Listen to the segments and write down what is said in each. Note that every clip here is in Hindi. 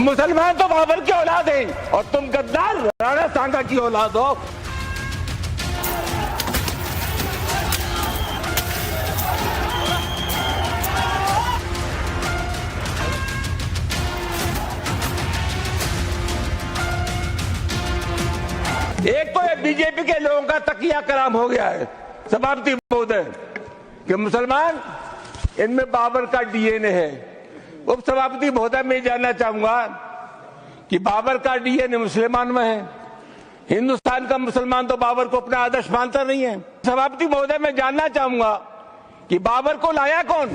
मुसलमान तो बाबर की औलाद है और तुम गद्दार राणा सांगा की औलाद हो। एक तो ये बीजेपी के लोगों का तकिया कलाम हो गया है सभापति महोदय कि मुसलमान इनमें बाबर का डीएनए है। उप सभापति महोदय मैं जानना चाहूंगा कि बाबर का डीएनए मुसलमान में है। हिंदुस्तान का मुसलमान तो बाबर को अपना आदर्श मानता नहीं है। सभापति महोदय मैं जानना चाहूंगा कि बाबर को लाया कौन?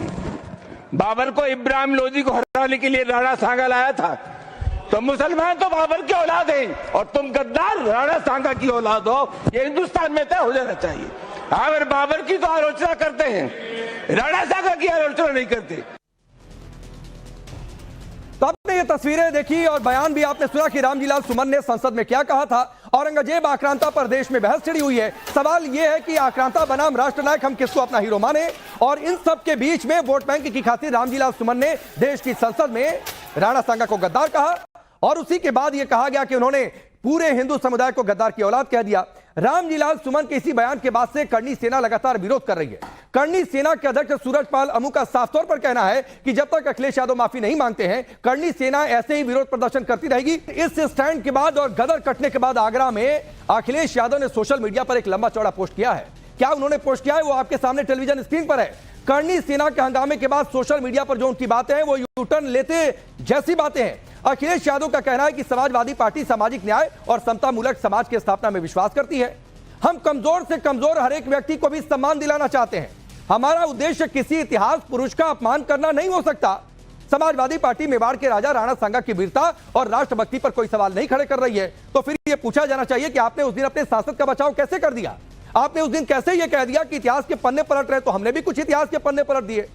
बाबर को इब्राहिम लोदी को हराने के लिए राणा सांगा लाया था। तो मुसलमान तो बाबर की औलाद है और तुम गद्दार राणा सांगा की औलाद हो। ये हिंदुस्तान में तय हो जाना चाहिए। अगर बाबर की तो आलोचना करते हैं, राणा सांगा की आलोचना नहीं करते। तो आपने ये तस्वीरें देखी और बयान भी आपने सुना कि रामजीलाल सुमन ने संसद में क्या कहा था। औरंगजेब आक्रांता पर देश में बहस छिड़ी हुई है। सवाल यह है कि आक्रांता बनाम राष्ट्रनायक हम किसको अपना हीरो माने? और इन सब के बीच में वोट बैंक की खातिर रामजीलाल सुमन ने देश की संसद में राणा सांगा को गद्दार कहा और उसी के बाद यह कहा गया कि उन्होंने पूरे हिंदू समुदाय को गद्दार की औलाद कह दिया। रामजीलाल सुमन के इसी बयान के बाद से करणी सेना लगातार विरोध कर रही है। करणी सेना के अध्यक्ष सूरजपाल अमू का साफ तौर पर कहना है कि जब तक अखिलेश यादव माफी नहीं मांगते हैं, करणी सेना ऐसे ही विरोध प्रदर्शन करती रहेगी। इस स्टैंड के बाद और गदर कटने के बाद आगरा में अखिलेश यादव ने सोशल मीडिया पर एक लंबा चौड़ा पोस्ट किया है। क्या उन्होंने पोस्ट किया है वो आपके सामने टेलीविजन स्क्रीन पर है। करणी सेना के हंगामे के बाद सोशल मीडिया पर जो उनकी बातें हैं वो यू टर्न लेते जैसी बातें हैं। अखिलेश यादव का कहना है कि समाजवादी पार्टी सामाजिक न्याय और समता मूलक समाज की स्थापना में विश्वास करती है। हम कमजोर से कमजोर हर एक व्यक्ति को भी सम्मान दिलाना चाहते हैं। हमारा उद्देश्य किसी इतिहास पुरुष का अपमान करना नहीं हो सकता। समाजवादी पार्टी मेवाड़ के राजा राणा सांगा की वीरता और राष्ट्रभक्ति पर कोई सवाल नहीं खड़े कर रही है। तो फिर यह पूछा जाना चाहिए कि आपने उस दिन अपने सांसद का बचाव कैसे कर दिया? आपने उस दिन कैसे यह कह दिया कि इतिहास के पन्ने पलट रहे? तो हमने भी कुछ इतिहास के पन्ने पलट दिए।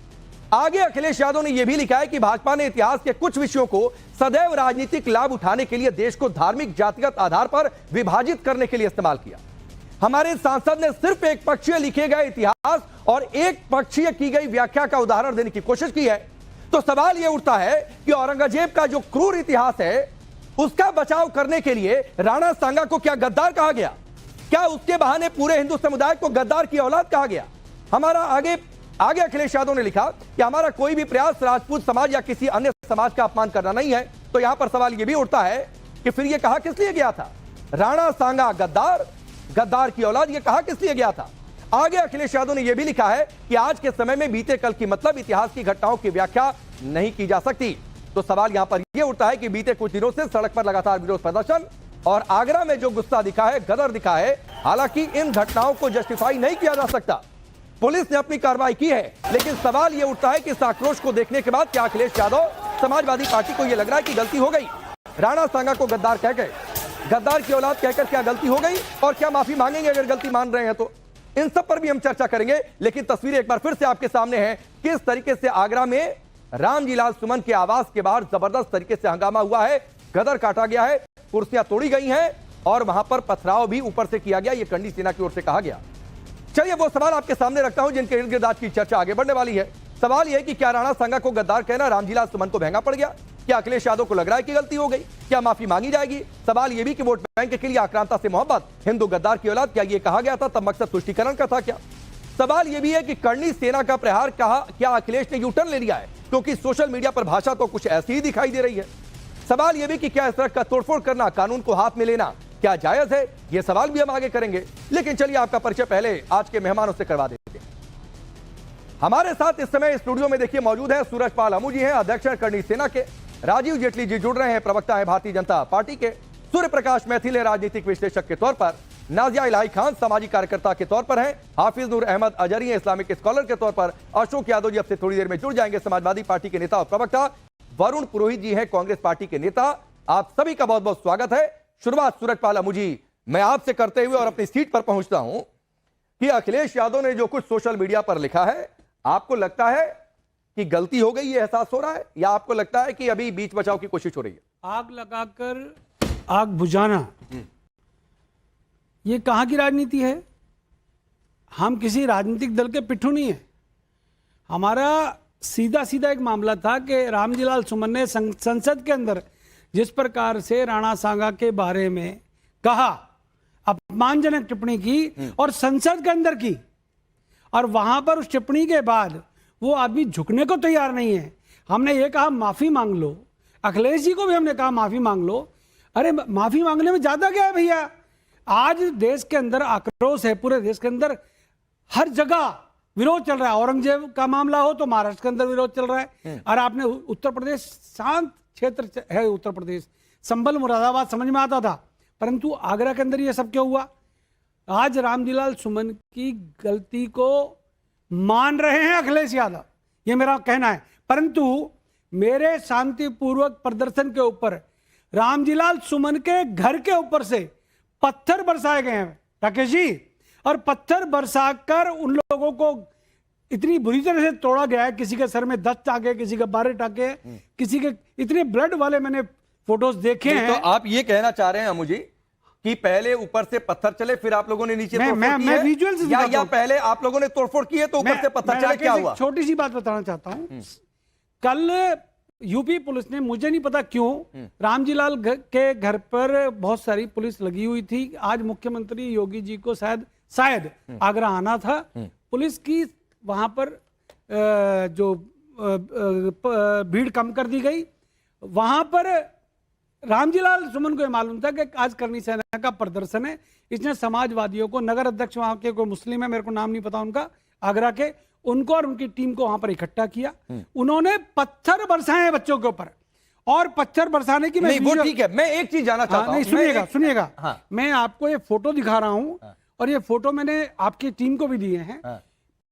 आगे अखिलेश यादव ने यह भी लिखा है कि भाजपा ने इतिहास के कुछ विषयों को सदैव राजनीतिक लाभ उठाने के लिए देश को धार्मिक जातिगत आधार पर विभाजित करने के लिए इस्तेमाल किया। हमारे सांसद ने सिर्फ एक पक्षीय लिखे गए इतिहास और एक पक्षीय की गई व्याख्या का उदाहरण देने की कोशिश की है। तो सवाल यह उठता है कि औरंगजेब का जो क्रूर इतिहास है उसका बचाव करने के लिए राणा सांगा को क्या गद्दार कहा गया? क्या उसके बहाने पूरे हिंदू समुदाय को गद्दार की औलाद कहा गया? हमारा आगे अखिलेश यादव ने लिखा कि हमारा कोई भी प्रयास राजपूत समाज या किसी अन्य समाज का अपमान करना नहीं है। तो यहां पर सवाल यह भी उठता है कि फिर यह कहा किस लिए गया था? राणा सांगा गद्दार की औलाद, यह कहा किस लिए गया था? आगे अखिलेश यादव ने यह भी लिखा है कि आज के समय में बीते कल की मतलब इतिहास की घटनाओं की व्याख्या नहीं की जा सकती। तो सवाल यहां पर यह उठता है कि बीते कुछ दिनों से सड़क पर लगातार विरोध प्रदर्शन और आगरा में जो गुस्सा दिखा है, गदर दिखा है, हालांकि इन घटनाओं को जस्टिफाई नहीं किया जा सकता। पुलिस ने अपनी कार्रवाई की है, लेकिन सवाल यह उठता है कि इस आक्रोश को देखने के बाद क्या अखिलेश यादव समाजवादी पार्टी को यह लग रहा है कि गलती हो गई? राणा सांगा को गद्दार कह गए, गद्दार की औलाद कहकर क्या गलती हो गई और क्या माफी मांगेंगे अगर गलती मान रहे हैं तो? इन सब पर भी हम चर्चा करेंगे। लेकिन तस्वीर एक बार फिर से आपके सामने है, किस तरीके से आगरा में रामजीलाल सुमन के आवास के बाहर जबरदस्त तरीके से हंगामा हुआ है, गदर काटा गया है, कुर्सियां तोड़ी गई हैं और वहां पर पथराव भी ऊपर से किया गया। यह करणी सेना की ओर से कहा गया। चलिए वो सवाल आपके सामने रखता हूं जिनके इर्द गिर्द आज की चर्चा आगे बढ़ने वाली है। सवाल यह है कि क्या राणा सांगा को गद्दार कहना रामजीलाल सुमन को महंगा पड़ गया? क्या अखिलेश यादव को लग रहा है कि गलती हो गई? क्या माफी मांगी जाएगी? सवाल यह भी कि वोट बैंक के लिए आक्रांता से मोहब्बत, हिंदू गद्दार की औलाद, क्या यह कहा गया था तब मकसद तुष्टीकरण का था क्या? सवाल यह भी है कि करणी सेना का प्रहार कहा क्या अखिलेश ने यूटर्न ले लिया है? क्योंकि सोशल मीडिया पर भाषा तो कुछ ऐसी ही दिखाई दे रही है। सवाल यह भी कि क्या इस तरह का तोड़फोड़ करना, कानून को हाथ में लेना क्या जायज है? यह सवाल भी हम आगे करेंगे। लेकिन चलिए आपका परिचय पहले आज के मेहमानों से करवा देते हैं। हमारे साथ इस समय स्टूडियो में देखिए मौजूद है सूरजपाल अमू जी हैं, अध्यक्ष करणी सेना के। राजीव जेटली जी जुड़ रहे हैं, प्रवक्ता है भारतीय जनता पार्टी के। सूर्य प्रकाश मैथिल है, राजनीतिक विश्लेषक के तौर पर। नाजिया इलाही खान सामाजिक कार्यकर्ता के तौर पर हैं। हाफिज नूर अहमद अजहरी है, इस्लामिक स्कॉलर के तौर पर। अशोक यादव जी अब से थोड़ी देर में जुड़ जाएंगे, समाजवादी पार्टी के नेता और प्रवक्ता। वरुण पुरोहित जी हैं, कांग्रेस पार्टी के नेता। आप सभी का बहुत बहुत स्वागत है। शुरुआत सूरजपाल अमू जी मैं आपसे करते हुए और अपनी सीट पर पहुंचता हूं कि अखिलेश यादव ने जो कुछ सोशल मीडिया पर लिखा है, आपको लगता है कि गलती हो गई, ये एहसास हो रहा है, या आपको लगता है कि अभी बीच बचाव की कोशिश हो रही है? आग लगाकर आग बुझाना ये कहां की राजनीति है? हम किसी राजनीतिक दल के पिट्ठू नहीं है। हमारा सीधा सीधा एक मामला था कि रामजीलाल सुमन ने संसद के अंदर जिस प्रकार से राणा सांगा के बारे में कहा, अपमानजनक टिप्पणी की और संसद के अंदर की, और वहां पर उस टिप्पणी के बाद वो आदमी झुकने को तैयार नहीं है। हमने ये कहा माफी मांग लो, अखिलेश जी को भी हमने कहा माफी मांग लो। अरे माफी मांगने में ज्यादा क्या है भैया? आज देश के अंदर आक्रोश है, पूरे देश के अंदर हर जगह विरोध चल रहा है। औरंगजेब का मामला हो तो महाराष्ट्र के अंदर विरोध चल रहा है, और आपने उत्तर प्रदेश शांत क्षेत्र है, उत्तर प्रदेश संभल मुरादाबाद समझ में आता था, परंतु आगरा के अंदर ये सब क्यों हुआ? आज रामजीलाल सुमन की गलती को मान रहे हैं अखिलेश यादव, ये मेरा कहना है। परंतु मेरे शांतिपूर्वक प्रदर्शन के ऊपर रामजीलाल सुमन के घर के ऊपर से पत्थर बरसाए गए हैं राकेश जी, और पत्थर बरसाकर उन लोगों को इतनी बुरी तरह से तोड़ा गया है। किसी के सर में 10 टाके, किसी के 12 टाके, किसी के इतने ब्लड वाले मैंने फोटोज देखे हैं। तो आप ये कहना चाह रहे हैं मुझे कि पहले ऊपर से पत्थर चले, फिर आप लोगों ने नीचे मैं विजुअल से या पहले आप लोगों ने तोड़फोड़ की है तो ऊपर से पत्थर चले, क्या हुआ? छोटी सी बात बताना चाहता हूं। कल यूपी पुलिस ने, मुझे नहीं पता क्यों, रामजीलाल के घर पर बहुत सारी पुलिस लगी हुई थी। आज मुख्यमंत्री योगी जी को शायद आगरा आना था, पुलिस की वहां पर जो भीड़ कम कर दी गई। वहां पर रामजीलाल सुमन को यह मालूम था कि आज करनी सेना का प्रदर्शन है, इसने समाजवादियों को, नगर अध्यक्ष वहां के कोई मुस्लिम है, मेरे को नाम नहीं पता उनका, आगरा के, उनको और उनकी टीम को वहां पर इकट्ठा किया। उन्होंने पत्थर बरसाए बच्चों के ऊपर, और पत्थर बरसाने की नहीं, वो ठीक है। मैं एक चीज जानना चाहता हूं, सुनिएगा। मैं आपको ये फोटो दिखा रहा हूं, और ये फोटो मैंने आपकी टीम को भी दिए हैं।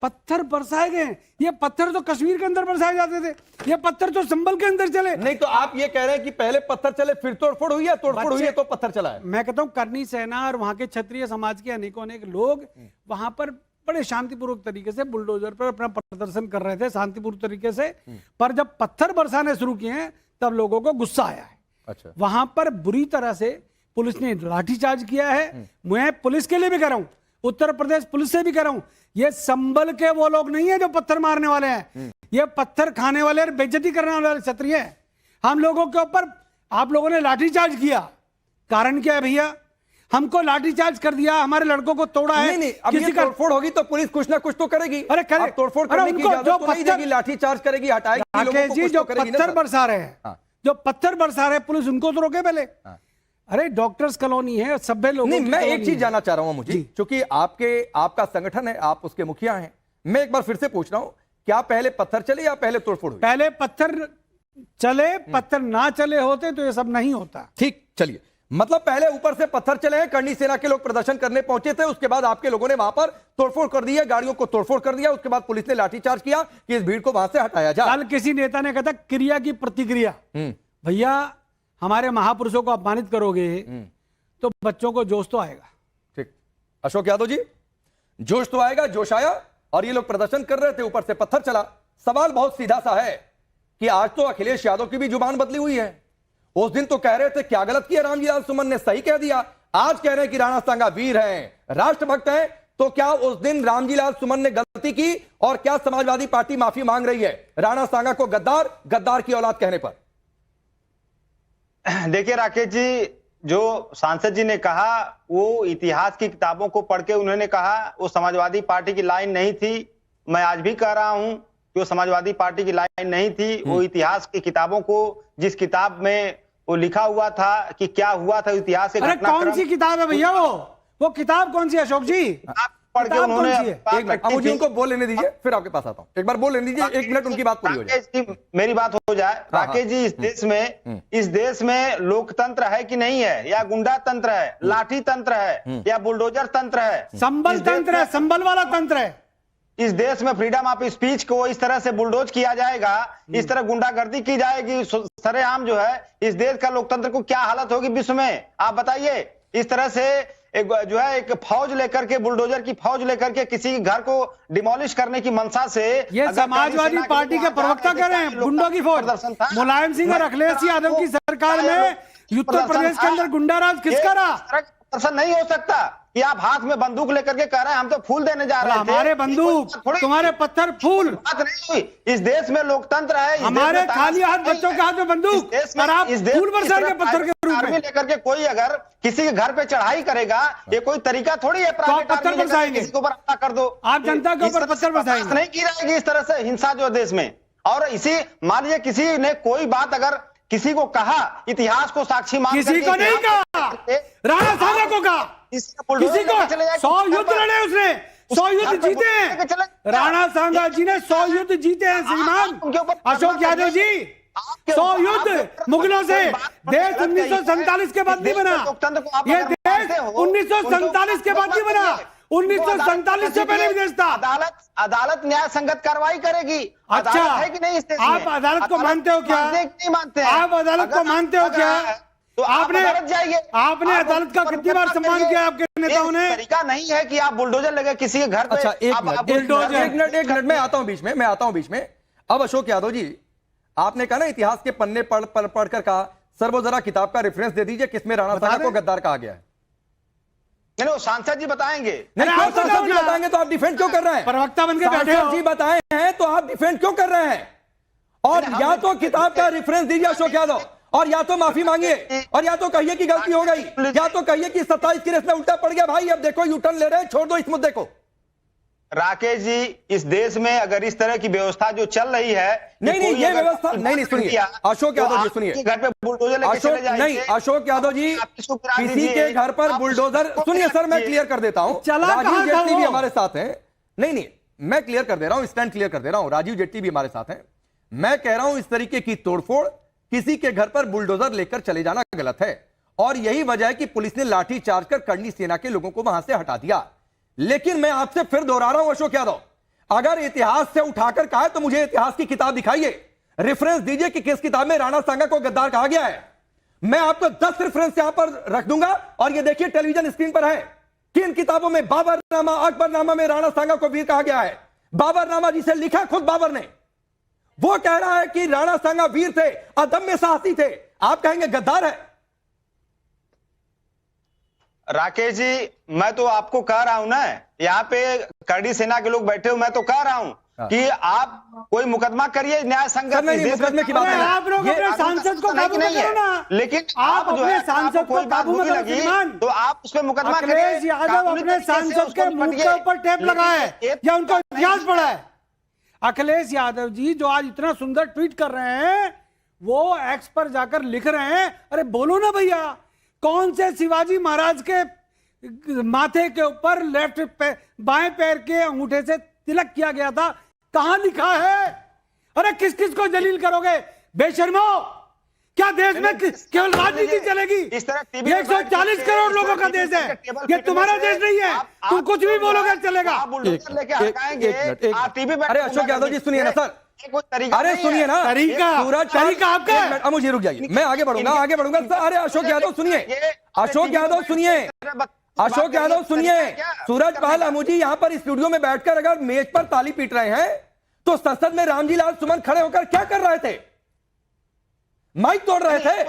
पत्थर बरसाए गए। ये पत्थर तो कश्मीर के अंदर बरसाए जाते थे, ये पत्थर तो संभल के अंदर चले। नहीं, तो आप ये कह रहे हैं कि पहले पत्थर चले फिर तोड़फोड़ हुई है, तोड़फोड़ हुई है तो पत्थर चला है? मैं कहता हूं करनी सेना और वहां के क्षत्रिय समाज के अनेकों अनेक लोग वहां पर बड़े शांतिपूर्वक तरीके से बुलडोजर पर अपना प्रदर्शन कर रहे थे, शांतिपूर्ण तरीके से। पर जब पत्थर बरसाने शुरू किए हैं तब लोगों को गुस्सा आया है। अच्छा। वहां पर बुरी तरह से पुलिस ने लाठीचार्ज किया है। मैं पुलिस के लिए भी कह रहा हूं, उत्तर प्रदेश पुलिस से भी कह रहा हूं, ये संभल के वो लोग नहीं है जो पत्थर मारने वाले हैं, ये पत्थर खाने वाले और बेइज्जती करने वाले क्षत्रिय हैं। हम लोगों के ऊपर आप लोगों ने लाठीचार्ज किया, कारण क्या है भैया? हमको लाठीचार्ज कर दिया, हमारे लड़कों को तोड़ा है। नहीं, अब ये तोड़फोड़ होगी तो पुलिस कुछ ना कुछ तो करेगी। अरे करे, तोड़फोड़ करने की इजाजत तो नहीं देगी, लाठीचार्ज करेगी, हटाएगी लोगों को, कुछ जो तो करेगी। पत्थर बरसा रहे हैं, जो पत्थर बरसा रहे हैं, पुलिस उनको तो रोके पहले। अरे डॉक्टर्स कॉलोनी है, सभ्य लोग। नहीं, मैं एक चीज जानना चाह रहा हूं मुझे, क्योंकि आपका संगठन है, आप उसके मुखिया हैं, मैं एक बार फिर से पूछ रहा हूं, क्या पहले पत्थर चले या पहले तोड़फोड़ हुई? पहले पत्थर चले, पत्थर ना चले होते तो ये सब नहीं होता। ठीक, चलिए, मतलब पहले ऊपर से पत्थर चले हैं, करनी सेना के लोग प्रदर्शन करने पहुंचे थे, उसके बाद आपके लोगों ने वहां पर तोड़फोड़ कर दी है, गाड़ियों को तोड़फोड़ कर दिया, उसके बाद पुलिस ने लाठीचार्ज किया कि इस भीड़ को वहां से हटाया जाए। कल किसी नेता ने कहा था क्रिया की प्रतिक्रिया। भैया हमारे महापुरुषों को अपमानित करोगे तो बच्चों को जोश तो आएगा। ठीक, अशोक यादव जी, जोश तो आएगा, जोश आया, और ये लोग प्रदर्शन कर रहे थे, ऊपर से पत्थर चला। सवाल बहुत सीधा सा है कि आज तो अखिलेश यादव की भी जुबान बदली हुई है। उस दिन तो कह रहे थे क्या गलत किया रामजीलाल सुमन ने, सही कह दिया। आज कह रहे हैं कि राणा सांगा वीर हैं, राष्ट्रभक्त हैं। तो क्या उस दिन रामजीलाल सुमन ने गलती की, और क्या समाजवादी पार्टी माफी मांग रही है राणा सांगा को गद्दार की औलाद कहने पर? देखिए राकेश जी, जो सांसद जी ने कहा वो इतिहास की किताबों को पढ़ के उन्होंने कहा, वो समाजवादी पार्टी की लाइन नहीं थी। मैं आज भी कह रहा हूं कि वो समाजवादी पार्टी की लाइन नहीं थी। वो इतिहास की किताबों को, जिस किताब में वो लिखा हुआ था कि क्या हुआ था इतिहास के घटनाक्रम। कौन सी किताब है भैया? वो किताब कौन सी है अशोक जी? पढ़ के उन्होंने एक मिनट मुझे उनको बोल लेने दीजिए, फिर आपके पास आता हूं। एक बार बोल लेने दीजिए, 1 मिनट उनकी बात पूरी हो जाए। मेरी बात हो जाए। राकेश जी, इस देश में लोकतंत्र है कि नहीं है, या गुंडा तंत्र है, लाठी तंत्र है, या बुलडोजर तंत्र है, संबल तंत्र है, संबल वाला तंत्र है? इस देश में फ्रीडम ऑफ स्पीच को इस तरह से बुलडोज किया जाएगा, इस तरह गुंडागर्दी की जाएगी सरेआम, जो है इस देश का लोकतंत्र को क्या हालत होगी विश्व में, आप बताइए। इस तरह से एक फौज लेकर के, बुलडोजर की फौज लेकर के किसी घर को डिमोलिश करने की मंशा से, ये समाजवादी पार्टी के प्रवक्ता कह रहे हैं गुंडों की फौज। मुलायम सिंह और अखिलेश यादव की सरकार में उत्तर प्रदेश के अंदर गुंडा राज किसका रहा? प्रदर्शन नहीं हो सकता। कि आप हाथ में बंदूक लेकर के कह रहे हैं हम तो फूल देने जा रहे थे। हमारे बंदूक, तुम्हारे पत्थर फूल। बात नहीं हुई। इस देश में लोकतंत्र है, हमारे खाली हाथ बच्चों के हाथ में बंदूक और आप फूल बरसाएंगे पत्थर के रूप में। लेकर के कोई अगर किसी के घर पे चढ़ाई करेगा, ये कोई तरीका थोड़ी है प्राइवेट पत्थर आर्मी बरसाएंगे, किसी के ऊपर हमला कर दो। आप जनता के ऊपर पत्थर बरसाएंगे। नहीं की जाएगी इस तरह से हिंसा जो देश में। और इसी मान लीजिए किसी ने कोई बात अगर किसी को कहा, इतिहास को साक्षी मान किसी को नहीं कहा, राणा सांगा को कहा, किसी को 100 युद्ध लड़े उसने, 100 युद्ध जीते हैं राणा सांगा जी ने, 100 युद्ध जीते हैं श्रीमान अशोक यादव जी। 100 युद्ध मुगलों से। देश 1947 के बाद नहीं बना ये देश, 1947 के बाद नहीं बना, 1947 से पहले भी देश था। अदालत न्याय संगत कार्रवाई करेगी। अच्छा है कि नहीं इस देश में? आप अदालत को मानते हो क्या? नहीं मानते हैं। आप अदालत को मानते हो क्या? तो आपने जाइए, आपने अदालत का कितनी बार सम्मान किया आपके नेताओं ने? तरीका नहीं है कि आप बुलडोजर लगे किसी के घर पे। अच्छा एक मिनट मैं आता हूं बीच में। अब अशोक यादव जी, आपने कहा ना इतिहास के पन्ने पढ़कर कहा, सर वो जरा किताब का रेफरेंस दे दीजिए किसमें राणा सांगा को गद्दार कहा गया है। नहीं, वो सांसद जी बताएंगे। नहीं, आप तो सांसद जी बताएंगे तो आप डिफेंड क्यों कर रहे हैं? प्रवक्ता बन के बैठे हो। सांसद जी बताए हैं तो आप डिफेंड क्यों कर रहे हैं? और या तो किताब का रेफरेंस दीजिए अशोक यादव, और या तो माफी मांगिए, और या तो कहिए कि गलती हो गई, या तो कहिए कि 27 की रेस में उल्टा पड़ गया भाई, अब देखो यू टर्न ले रहे हैं, छोड़ दो इस मुद्दे को। राकेश जी, इस देश में अगर इस तरह की व्यवस्था जो चल रही है, नहीं ये व्यवस्था नहीं, सुनिए अशोक यादव जी, सुनिए, घर पे बुलडोजर लेके चले जाएंगे। नहीं अशोक यादव जी, किसी के घर पर बुलडोजर, सुनिए सर मैं क्लियर कर देता हूं, राजीव जेटली भी हमारे साथ हैं। नहीं मैं क्लियर कर दे रहा हूं, स्टैंड क्लियर कर दे रहा हूं, राजीव जेटली भी हमारे साथ हैं। मैं कह रहा हूं इस तरीके की तोड़फोड़, किसी के घर पर बुलडोजर लेकर चले जाना गलत है, और यही वजह है कि पुलिस ने लाठी चार्ज कर करनी सेना के लोगों को वहां से हटा दिया। लेकिन मैं आपसे फिर दोहरा रहा हूं अशोक यादव, अगर इतिहास से उठाकर कहा है तो मुझे इतिहास की किताब दिखाइए, रेफरेंस दीजिए कि किस किताब में राणा सांगा को गद्दार कहा गया है। मैं आपको 10 रेफरेंस यहां पर रख दूंगा, और ये देखिए टेलीविजन स्क्रीन पर है कि इन किताबों में बाबरनामा, अकबरनामा में राणा सांगा को वीर कहा गया है। बाबरनामा जिसे लिखा खुद बाबर ने, वो कह रहा है कि राणा सांगा वीर थे, अदम्य साहसी थे, आप कहेंगे गद्दार है। राकेश जी, मैं तो आपको कह रहा हूं ना, यहाँ पे करड़ी सेना के लोग बैठे हो, मैं तो कह रहा हूं कि आप कोई मुकदमा करिए न्याय संगत। मुकदमे की बात नहीं, आप लोग अपने सांसद को काबू में करो ना, लेकिन आप अपने सांसद को काबू में करो, तो आप उस पर मुकदमा अखिलेश यादव अपने सांसद के मुंह के ऊपर टेप लगाए या उनको इतिहास पढ़ा है? अखिलेश यादव जी जो आज इतना सुंदर ट्वीट कर रहे हैं, वो एक्स पर जाकर लिख रहे हैं, अरे बोलो ना भैया, कौन से शिवाजी महाराज के माथे के ऊपर बाएं पैर के अंगूठे से तिलक किया गया था, कहां लिखा है? अरे किस किस को जलील करोगे बेशर्मो? क्या देश में केवल राजनीति चलेगी? इस तरह 140 करोड़ लोगों का देश है, ये तुम्हारा देश नहीं है, तुम कुछ भी बोलोगे चलेगा। अरे अशोक यादव जी सुनिए ना सर, अरे सुनिए ना, तरीका आपका। मुझे रुक जाइए, मैं आगे बढ़ूंगा सर। अरे अशोक यादव सुनिए, अशोक यादव सुनिए, सूरज पाल अमुजी यहां पर स्टूडियो में बैठकर अगर मेज पर ताली पीट रहे हैं, तो संसद में रामजी लाल सुमन खड़े होकर क्या कर रहे थे? माइक तोड़ रहे थे?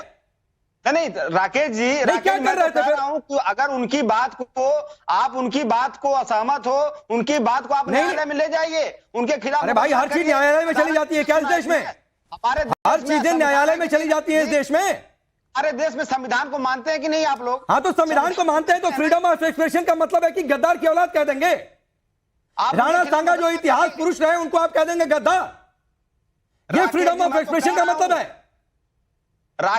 नहीं राकेश जी, क्या कर रहे थे? कि अगर उनकी बात को आप उनकी बात को असहमत हो, उनकी बात को आप न्यायालय में ले जाइए, उनके खिलाफ। अरे भाई, हर चीज न्यायालय में चली जाती है क्या इस देश में? हमारे हर चीजें न्यायालय में चली जाती है इस देश में। हमारे देश में संविधान को मानते हैं कि नहीं आप लोग? हाँ, तो संविधान को मानते हैं तो फ्रीडम ऑफ एक्सप्रेशन का मतलब है कि गद्दार की औलाद कह देंगे। राणा सांगा जो इतिहास पुरुष रहे उनको आप कह देंगे गद्दार। ये फ्रीडम ऑफ एक्सप्रेशन का मतलब है।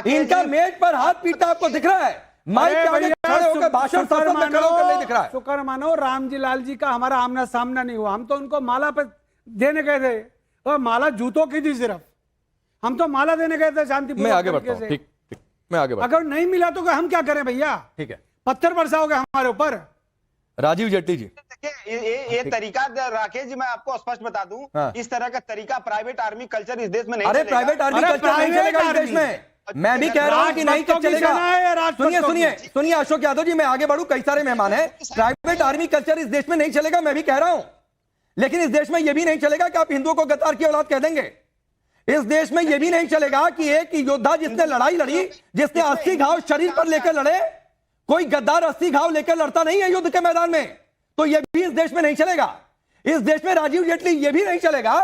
इनका मेज पर हाथ पीटता आपको दिख रहा है, माइक के आगे खड़े होकर भाषण संसद में खड़े होकर नहीं दिख रहा है। शुक्र मानो रामजी लाल जी का हमारा आमना सामना नहीं हुआ, हम तो उनको माला पे देने गए थे, और माला जूतों की थी सिर्फ, हम तो माला देने गए थे शांति। मैं आगे बढ़ता हूं, ठीक, मैं आगे बढ़ता हूं। अगर नहीं मिला तो हम क्या करें भैया? ठीक है, पत्थर बरसाओगे हमारे ऊपर। राजीव जेटली जी, ये तरीका राकेश जी, मैं आपको स्पष्ट बता दूं, इस तरह का तरीका प्राइवेट आर्मी कल्चर इस देश में नहीं अरे प्राइवेट आर्मी कल्चर नहीं चलेगा इस देश में। मैं भी कह रहा हूं कि नहीं चलेगा। सुनिए अशोक यादव जी, मैं आगे बढ़ूं, कई सारे मेहमान हैं। प्राइवेट आर्मी कल्चर इस देश में नहीं चलेगा, मैं भी कह रहा हूं, लेकिन इस देश में यह भी नहीं चलेगा कि आप हिंदुओं को गद्दार की औलाद कह देंगे। इस देश में यह भी नहीं चलेगा कि एक योद्धा जिसने लड़ाई लड़ी, जिसने 80 घाव शरीर पर लेकर लड़े, कोई गद्दार 80 घाव लेकर लड़ता नहीं है युद्ध के मैदान में। तो यह भी इस देश में नहीं चलेगा। इस देश में राजीव जेटली यह भी नहीं चलेगा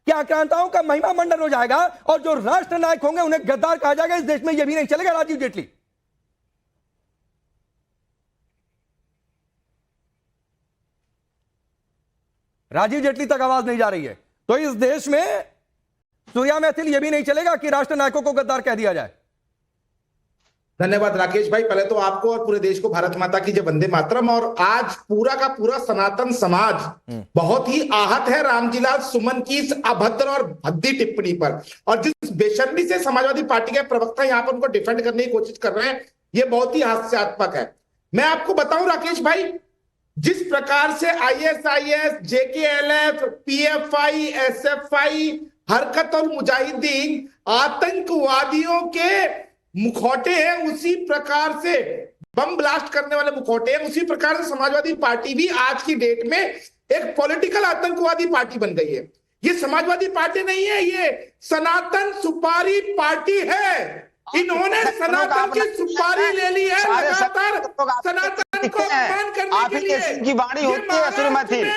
कि आक्रांताओं का महिमा मंडन हो जाएगा और जो राष्ट्र नायक होंगे उन्हें गद्दार कहा जाएगा। इस देश में यह भी नहीं चलेगा। राजीव जेटली, राजीव जेटली तक आवाज नहीं जा रही है। तो इस देश में सूर्या मैथिल यह भी नहीं चलेगा कि राष्ट्र नायकों को गद्दार कह दिया जाए। धन्यवाद राकेश भाई। पहले तो आपको और पूरे देश को भारत माता की जय, वंदे मातरम। और आज पूरा का पूरा सनातन समाज बहुत ही आहत है रामजीलाल सुमन की इस अभद्र और भद्दी टिप्पणी पर, और जिस बेशर्मी से समाजवादी पार्टी के प्रवक्ता यहां पर उनको डिफेंड करने की कोशिश कर रहे हैं, यह बहुत ही हास्यास्पद है। मैं आपको बताऊं राकेश भाई, जिस प्रकार से ISIS, JKLF, PFI, SFI, हरकत और मुजाहिदीन आतंकवादियों के मुखौटे हैं, उसी प्रकार से बम ब्लास्ट करने वाले मुखौटे हैं, उसी प्रकार से समाजवादी पार्टी भी आज की डेट में एक पॉलिटिकल आतंकवादी पार्टी बन गई है। ये समाजवादी पार्टी नहीं है, ये सनातन सुपारी पार्टी है। इन्होंने सनातन की सुपारी ले ली है लगातार सनातन को अपमान करने के लिए। की वाणी होती है असुर मैथिल,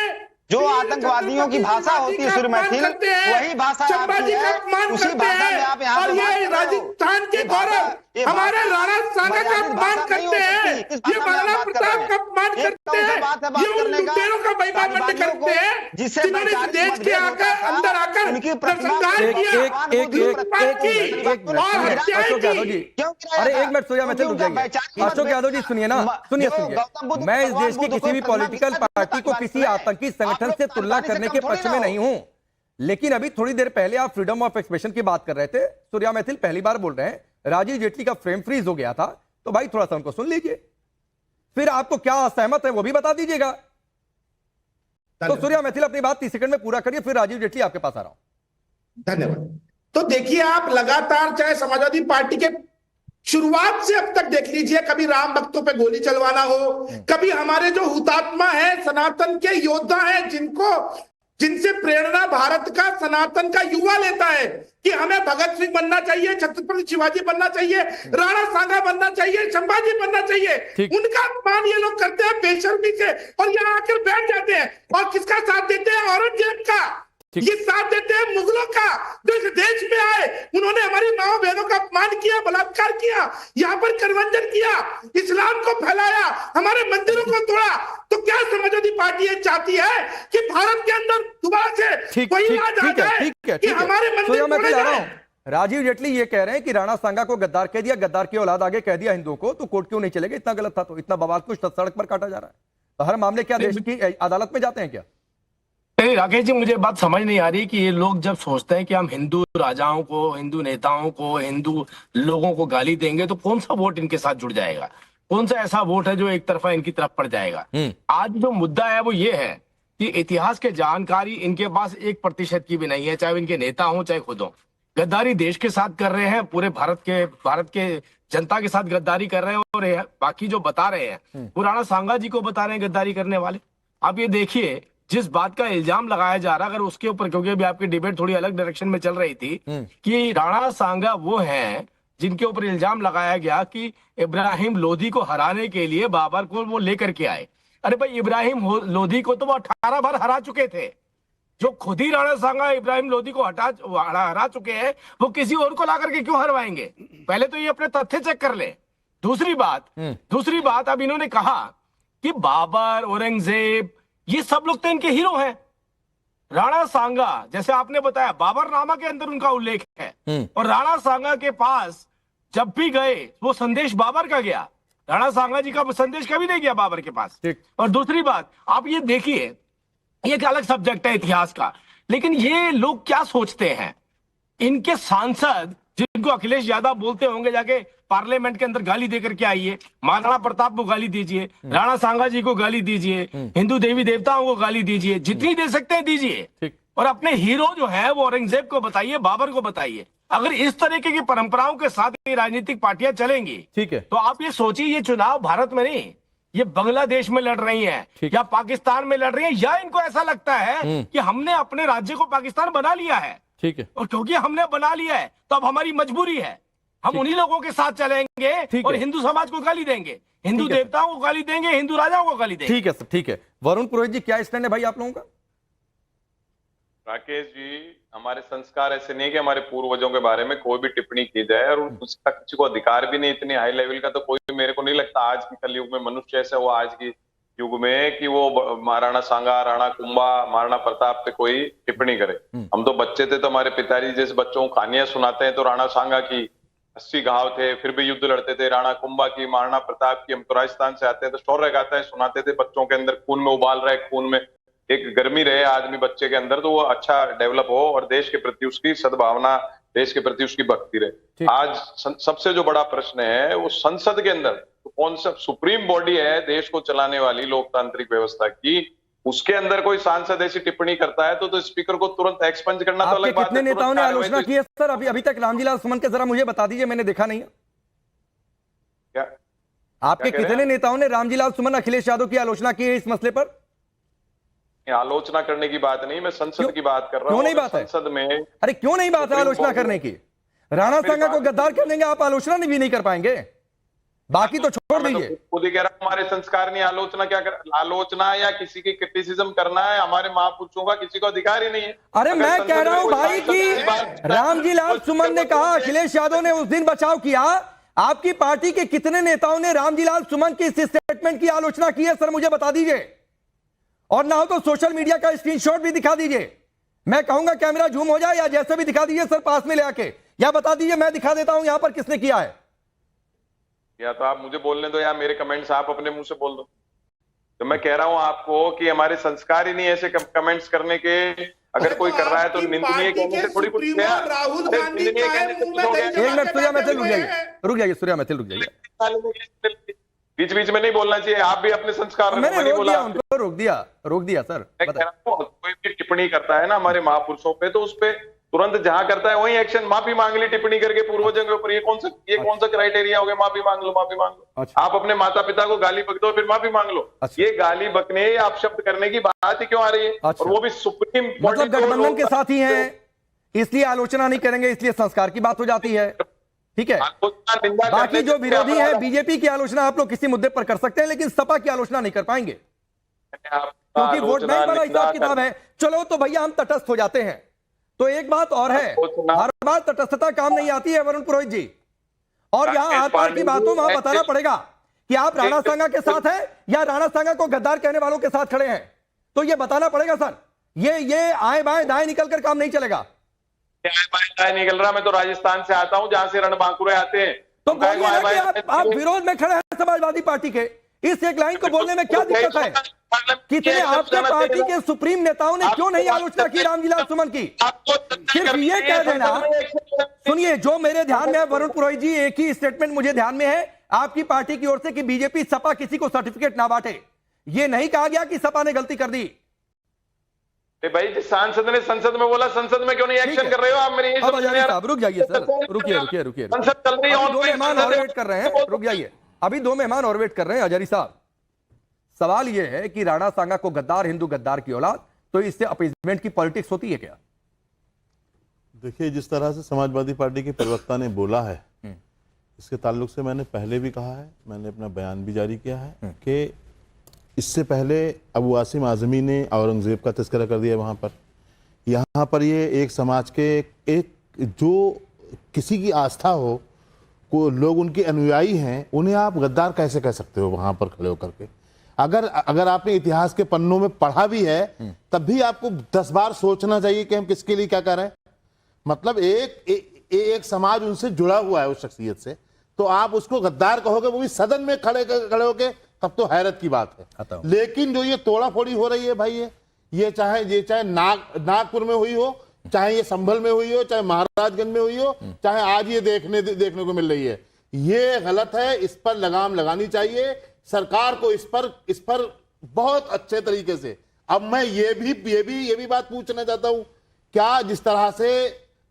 जो आतंकवादियों की भाषा होती है असुर मैथिल, वही भाषा आपकी है, उसी भाषा में आप यहाँ पे राजस्थान के गौरव हमारे राणा सांगा का अपमान करते हैं, ये महाराणा प्रताप का अपमान करते हैं, ये उन लुटेरों का महिमा मंडन करते हैं जिन्होंने इस देश के आकर अंदर आकर नरसंहार किया अरे एक मिनट सूर्या मैथिल रुक जाइए। अशोक यादव जी सुनिए ना, सुनिए। मैं इस देश की किसी भी पॉलिटिकल पार्टी को किसी आतंकी संगठन से तुलना करने के पक्ष में नहीं हूं, लेकिन अभी थोड़ी देर पहले आप फ्रीडम ऑफ एक्सप्रेशन की बात कर रहे थे। सूर्या मैथिल पहली बार बोल रहे हैं राजीव जेटली का फ्रेम फ्रीज हो गया था, तो भाई थोड़ा सा उनको सुन लीजिए, फिर आपको क्या असहमत है वो भी बता दीजिएगा। तो सूर्या मैथिल अपनी बात 30 सेकंड में पूरा करिए, फिर राजीव जेटली आपके पास आ रहा हूं। धन्यवाद। तो देखिए, आप लगातार चाहे समाजवादी पार्टी के शुरुआत से अब तक देख लीजिए, कभी राम भक्तों पे गोली चलवाना हो, कभी हमारे जो हुतात्मा है, सनातन के योद्धा हैं, जिनसे प्रेरणा भारत का सनातन का युवा लेता है कि हमें भगत सिंह बनना चाहिए, छत्रपति शिवाजी बनना चाहिए, राणा सांगा बनना चाहिए, संभाजी बनना चाहिए, उनका अपमान ये लोग करते हैं बेशर्मी से और यहाँ आकर बैठ जाते हैं। और किसका साथ देते हैं? औरंगजेब का। ये साथ देते हैं मुगलों का, जो इस देश में आए, उन्होंने हमारी माओ बहनों का अपमान किया, बलात्कार किया, यहाँ पर करवंजन किया, इस्लाम को फैलाया, हमारे मंदिरों को तोड़ा। तो क्या समाजवादी पार्टी ये चाहती है कि भारत के अंदर दोबारा से कोई राज आ जाए कि हमारे मंदिर तोड़े जाएं? राजीव जेटली ये कह रहे हैं कि राणा सांगा को गद्दार कह दिया, गद्दार की औलाद आगे कह दिया हिंदुओं को, तो कोर्ट क्यों नहीं चलेगा? इतना गलत था तो इतना बवाल कुछ सड़क पर काटा जा रहा है, तो हर मामले क्या देश की अदालत में जाते हैं क्या? नहीं राकेश जी, मुझे बात समझ नहीं आ रही कि ये लोग जब सोचते हैं कि हम हिंदू राजाओं को, हिंदू नेताओं को, हिंदू लोगों को गाली देंगे तो कौन सा वोट इनके साथ जुड़ जाएगा? कौन सा ऐसा वोट है जो एक तरफा इनकी तरफ पड़ जाएगा? आज जो मुद्दा है वो ये है कि इतिहास के जानकारी इनके पास 1% की भी नहीं है, चाहे इनके नेता हो चाहे खुद हो। गद्दारी देश के साथ कर रहे हैं, पूरे भारत के जनता के साथ गद्दारी कर रहे हैं, और बाकी जो बता रहे हैं वो राणा सांगा जी को बता रहे हैं गद्दारी करने वाले। आप ये देखिए, जिस बात का इल्जाम लगाया जा रहा है, अगर उसके ऊपर, क्योंकि अभी आपकी डिबेट थोड़ी अलग डायरेक्शन में चल रही थी कि राणा सांगा वो हैं जिनके ऊपर इल्जाम लगाया गया कि इब्राहिम लोधी को हराने के लिए बाबर को वो लेकर के आए। अरे भाई, इब्राहिम लोधी को तो वो 18 बार हरा चुके थे। जो खुद ही राणा सांगा इब्राहिम लोधी को हरा चुके हैं, वो किसी और को ला करके क्यों हरवाएंगे? पहले तो ये अपने तथ्य चेक कर ले। दूसरी बात अब इन्होंने कहा कि बाबर, औरंगजेब, ये सब लोग तो इनके हीरो हैं। राणा सांगा, जैसे आपने बताया, बाबरनामा के अंदर उनका उल्लेख है, और राणा सांगा के पास जब भी गए वो संदेश बाबर का गया, राणा सांगा जी का संदेश कभी नहीं गया बाबर के पास। और दूसरी बात, आप ये देखिए, ये एक अलग सब्जेक्ट है इतिहास का, लेकिन ये लोग क्या सोचते हैं? इनके सांसद, जिनको अखिलेश यादव बोलते होंगे जाके पार्लियामेंट के अंदर गाली देकर के आइए, महाराणा प्रताप को गाली दीजिए, राणा सांगा जी को गाली दीजिए, हिंदू देवी देवताओं को गाली दीजिए, जितनी दे सकते हैं दीजिए, और अपने हीरो जो है वो औरंगजेब को बताइए, बाबर को बताइए। अगर इस तरीके की परंपराओं के साथ ये राजनीतिक पार्टियां चलेंगी, ठीक है, तो आप ये सोचिए, ये चुनाव भारत में नहीं, ये बांग्लादेश में लड़ रही हैं या पाकिस्तान में लड़ रही हैं, या इनको ऐसा लगता है कि हमने अपने राज्य को पाकिस्तान बना लिया है, ठीक है, और क्योंकि हमने बना लिया है तो अब हमारी मजबूरी है, हम उन्हीं लोगों के साथ चलेंगे ठीक और है। हिंदू समाज को गाली देंगे, हिंदू ठीक है, देवताओं को गाली देंगे, हिंदू राजाओं को गाली देंगे। ठीक है सर, ठीक है। वरुण पुरोहित जी, क्या स्टैंड है भाई आप लोगों का? राकेश जी, हमारे संस्कार ऐसे नहीं कि हमारे पूर्वजों के बारे में कोई भी टिप्पणी की जाए, और उसका किसी को अधिकार भी नहीं इतनी हाई लेवल का। तो कोई, मेरे को नहीं लगता आज की कलयुग में मनुष्य ऐसा हुआ आज की युग में कि वो महाराणा सांगा, राणा कुंभा, महाराणा प्रताप पे कोई टिप्पणी करे। हम तो बच्चे थे तो हमारे पिताजी जैसे बच्चों को कहानियां सुनाते हैं तो राणा सांगा की 80 घाव थे, फिर भी युद्ध लड़ते थे, राणा कुंभा की, महाराणा प्रताप की। हम तो राजस्थान से आते हैं तो शौर्य गाथाएं सुनाते थे बच्चों के अंदर, खून में उबाल रहे, खून में एक गर्मी रहे आदमी बच्चे के अंदर, तो वो अच्छा डेवलप हो और देश के प्रति उसकी सद्भावना, देश के प्रति उसकी भक्ति रहे। आज सबसे जो बड़ा प्रश्न है वो संसद के अंदर तो कौन सा सुप्रीम बॉडी है देश को चलाने वाली लोकतांत्रिक व्यवस्था की, उसके अंदर कोई सांसद ऐसी टिप्पणी करता है तो स्पीकर को तुरंत एक्सपंज करना तो आपके अलग बात कितने है। तुरंत नेताओं ने कार्रवाई आलोचना तो- की है सर अभी तक रामजीलाल सुमन के? जरा मुझे बता दीजिए, मैंने देखा नहीं है। क्या आपके क्या कह रहे कितने हैं? नेताओं ने रामजीलाल सुमन, अखिलेश यादव की आलोचना की है इस मसले पर? आलोचना करने की बात नहीं, मैं संसद की बात कर रहा क्यों हूँ। नहीं बात है? संसद में अरे क्यों नहीं बात है सुप्रीम आलोचना कोर्ट- करने की? राणा सांगा को गद्दार कर देंगे आप, आलोचना भी नहीं कर पाएंगे, बाकी तो छोड़ मैं तो दीजिए। खुद ही कह रहा हूं हमारे संस्कार नहीं। आलोचना क्या कर, आलोचना या किसी की क्रिटिसिज्म करना है हमारे महापुरुषों का किसी को अधिकार ही नहीं है। अरे अगर मैं संसद कह रहा में हूं कोई भाई सांसद कि किसी बात- रामजीलाल सुमन ने कहा, अखिलेश यादव ने उस दिन बचाव किया, आपकी पार्टी के कितने नेताओं ने रामजीलाल सुमन की इस स्टेटमेंट की आलोचना की है सर, मुझे बता दीजिए। और ना हो तो सोशल मीडिया का स्क्रीनशॉट भी दिखा दीजिए। मैं कहूंगा कैमरा जूम हो जाए या जैसे भी दिखा दीजिए सर, पास में ले आके, या बता दीजिए मैं दिखा देता हूं यहां पर किसने किया है। या तो आप मुझे बोलने दो या मेरे कमेंट्स आप अपने मुंह से बोल दो। तो मैं कह रहा हूं आपको कि हमारे संस्कार ही नहीं ऐसे कमेंट्स करने के। अगर कोई कर रहा है तो आपकी निंदनीय पार्टी कहने के से थोड़ी कुछ सुप्रीमो गया। राहुल अरे गांधी निंदनीय का है, कहने से मुंह में कुछ हो दही गया। जमा एक मिनट सूर्या मैथिल रुक बैठे जाइए, हुए रुक जाइए सूर्या मैथिल रुक जाइए। बीच बीच में नहीं बोलना चाहिए, आप भी अपने संस्कार मैंने नहीं रोक बोला दिया आपसे। उनको, रोक दिया सर। मैं कह रहा हूं, कोई भी टिप्पणी करता है ना हमारे महापुरुषों पे तो उस पे तुरंत जहां करता है वही एक्शन। माफी मांग ली टिप्पणी करके पूर्वजों के ऊपर, ये कौन सा क्राइटेरिया हो गया? माफी मांग लो, माफी मांग लो। अच्छा। आप अपने माता पिता को गाली बक दो फिर माफी मांग लो। अच्छा। ये गाली बकने या अपशब्द करने की बात ही क्यों आ रही है? अच्छा। और वो भी सुप्रीम मतलब गठबंधन के साथ ही हैं, इसलिए आलोचना नहीं करेंगे, इसलिए संस्कार की बात हो जाती है। ठीक है, बाकी जो विरोधी है बीजेपी की आलोचना आप लोग किसी मुद्दे पर कर सकते हैं, लेकिन सपा की आलोचना नहीं कर पाएंगे क्योंकि वोट बैंक वाला हिसाब किताब है। चलो तो भैया हम तटस्थ हो जाते हैं। तो एक बात और है, हर बार तटस्थता काम नहीं आती है वरुण पुरोहित जी, और यहाँ आर पार की बातों में बताना पड़ेगा कि आप राणा सांगा के साथ हैं या राणा सांगा को गद्दार कहने वालों के साथ खड़े हैं। तो ये बताना पड़ेगा सर, ये आए बाएं दाएं निकल कर काम नहीं चलेगा। निकल रहा, मैं तो राजस्थान से आता हूं जहां से रणबांकुरे आते हैं। तो बोलिए ना कि आप विरोध में खड़े हैं समाजवादी पार्टी के, इस एक लाइन को बोलने में क्या दिक्कत है? कितने आपके पार्टी के सुप्रीम नेताओं ने क्यों नहीं आलोचना की रामजीलाल सुमन की? सिर्फ ये कह देना। सुनिए, जो मेरे ध्यान में है वरुण पुरोहित जी, एक ही स्टेटमेंट मुझे ध्यान में है आपकी पार्टी की ओर से कि बीजेपी सपा किसी को सर्टिफिकेट ना बांटे। ये नहीं कहा गया कि सपा ने गलती कर दी। भाई जिस सांसद ने संसद में बोला, संसद में क्यों नहीं एक्शन कर रहे हो आप? मेरी अब आजादी साहब रुक जाइए सर, रुकिए। संसद चल रही है, दो मेहमान और वेट कर रहे हैं, रुक जाइए। अभी दो मेहमान और वेट कर रहे हैं। आजादी साहब, सवाल यह है कि राणा सांगा को गद्दार, हिंदू गद्दार की औलाद, तो इससे अपीजमेंट की पॉलिटिक्स होती है क्या? देखिए, जिस तरह से समाजवादी पार्टी के प्रवक्ता ने बोला है, इसके ताल्लुक से मैंने पहले भी कहा है, मैंने अपना बयान भी जारी किया है कि इससे पहले अबू आसिम आजमी ने औरंगजेब का तस्करा कर दिया वहाँ पर। यहाँ पर ये एक समाज के एक जो किसी की आस्था हो, को लोग उनके अनुयायी हैं, उन्हें आप गद्दार कैसे कह सकते हो वहाँ पर खड़े होकर के? अगर आपने इतिहास के पन्नों में पढ़ा भी है तब भी आपको 10 बार सोचना चाहिए कि हम किसके लिए क्या कर रहे हैं। मतलब एक समाज उनसे जुड़ा हुआ है उस शख्सियत से, तो आप उसको गद्दार कहोगे, वो भी सदन में खड़े होके, तब तो हैरत की बात है। लेकिन जो ये तोड़ा फोड़ी हो रही है भाई, ये चाहे नागपुर में हुई हो, चाहे ये संभल में हुई हो, चाहे महाराजगंज में हुई हो, चाहे आज ये देखने को मिल रही है, ये गलत है। इस पर लगाम लगानी चाहिए सरकार को, इस पर बहुत अच्छे तरीके से। अब मैं ये भी बात पूछना चाहता हूं, क्या जिस तरह से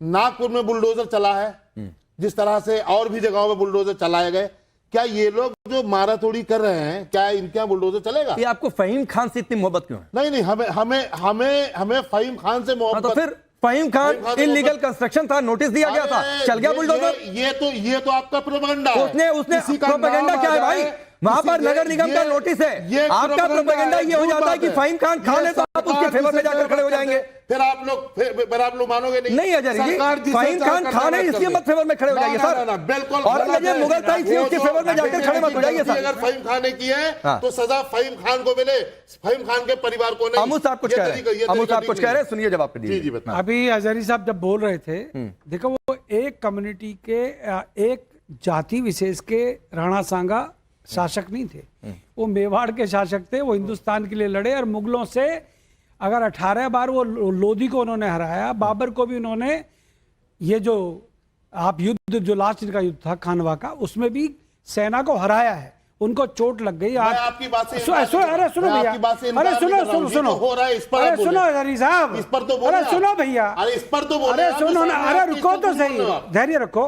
नागपुर में बुलडोजर चला है, जिस तरह से और भी जगहों में बुलडोजर चलाए गए, क्या ये लोग जो मारातोड़ी कर रहे हैं, क्या इनके यहाँ बुलडोजर चलेगा? ये आपको फहीम खान से इतनी मोहब्बत क्यों है? नहीं, हमें फहीम खान से मोहब्बत। तो फिर फहीम खान इलीगल कंस्ट्रक्शन था, नोटिस दिया गया था, चल गया बुलडोजर। ये तो आपका प्रोपेगेंडा है। उसने प्रोपेगेंडा क्या है भाई? वहां पर नगर निगम का नोटिस है। आपका प्रोपेगेंडा ये हो जाता है कि फहीम खान खान है तो आप उसके फेवर में जाकर खड़े हो जाएंगे। फिर आप लोग मानोगे नहीं। नहीं अजय जी, फहीम खान खान है इसलिए मत फेवर में खड़े हो जाइए सर। बिल्कुल। औरंगजेब मुगल था इसलिए उसके फेवर में जाकर खड़े मत हो जाइए सर। अगर फहीम खान ने की है तो सजा फहीम खान को मिले, फहीम खान के परिवार को नहीं। अमू साहब कुछ कह रहे हैं, सुनिए जवाब दीजिए। जी बताइए। अभी अजहरी साहब जब बोल रहे थे, देखो वो एक कम्युनिटी के एक जाति विशेष के राणा सांगा शासक नहीं थे, वो मेवाड़ के शासक थे। वो हिंदुस्तान के लिए लड़े और मुगलों से अगर 18 बार वो लोधी को उन्होंने हराया, बाबर को भी उन्होंने, ये जो आप युद्ध जो लास्ट इनका युद्ध था खानवा का, उसमें भी सेना को हराया है। उनको चोट लग गई। मैं आपकी बात से अरे सुनो भैया, अरे सुनो हो रहा है इस पर, अरे सुनो हरी साहब, इस पर तो बोले, अरे सुनो भैया, अरे इस पर तो बोले, अरे सुनो ना, अरे रुको तो सही, धैर्य रखो।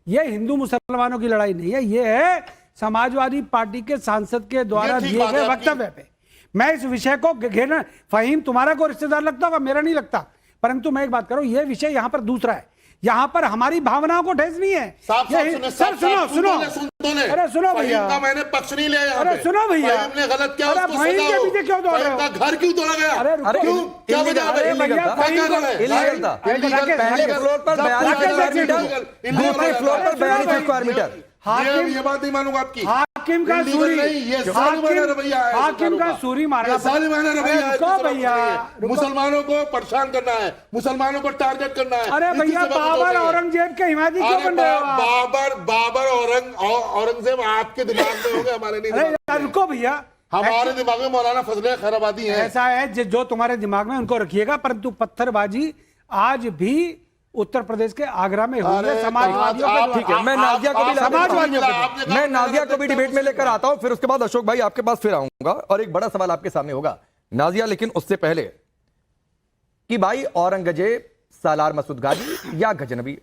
ये हिंदू मुसलमानों की लड़ाई नहीं है, ये है समाजवादी पार्टी के सांसद के द्वारा दिए गए वक्तव्य पे। मैं इस विषय को घेरना, फहीम तुम्हारा को रिश्तेदार लगता होगा, मेरा नहीं लगता, परंतु मैं एक बात करूं, यह विषय यहां पर दूसरा है। यहां पर हमारी भावनाओं को ठेस नहीं है। सर सुनो, अरे सुनो भैया, मैंने पक्ष नहीं लिया। अरे सुनो भैया, ने गलत किया, अरे फहीम के पीछे क्यों दौड़ रहे हो? घर क्यों तोड़ा गया? अरे क्यों, क्या वजह है? इलीगल था। पहले फ्लोर पर 42 स्क्वायर मीटर, दूसरे फ्लोर पर 42 स्क्वायर मीटर। ये बात नहीं मानूंगा आपकी। हाकिम का सूरी, हाकिम का सूरी मारना भैया, मुसलमानों को परेशान करना है, मुसलमानों को टारगेट करना है। अरे भैया, बाबर औरंगजेब के हिमायती क्यों बन रहे हो? बाबर औरंगजेब आपके दिमाग में होंगे, हमारे नहीं। अरे रुको भैया, हमारे दिमाग में मौलाना फजल खैराबादी है। ऐसा है जो तुम्हारे दिमाग में उनको रखिएगा, परंतु पत्थरबाजी आज भी उत्तर प्रदेश के आगरा में हुई है समाजवादियों के। ठीक है, मैं नाजिया को भी डिबेट में लेकर आता हूं, फिर उसके बाद अशोक भाई आपके पास फिर आऊंगा और एक बड़ा सवाल आपके सामने होगा नाजिया, लेकिन उससे पहले कि भाई औरंगजेब, सालार मसूद गाजी या गजनबी।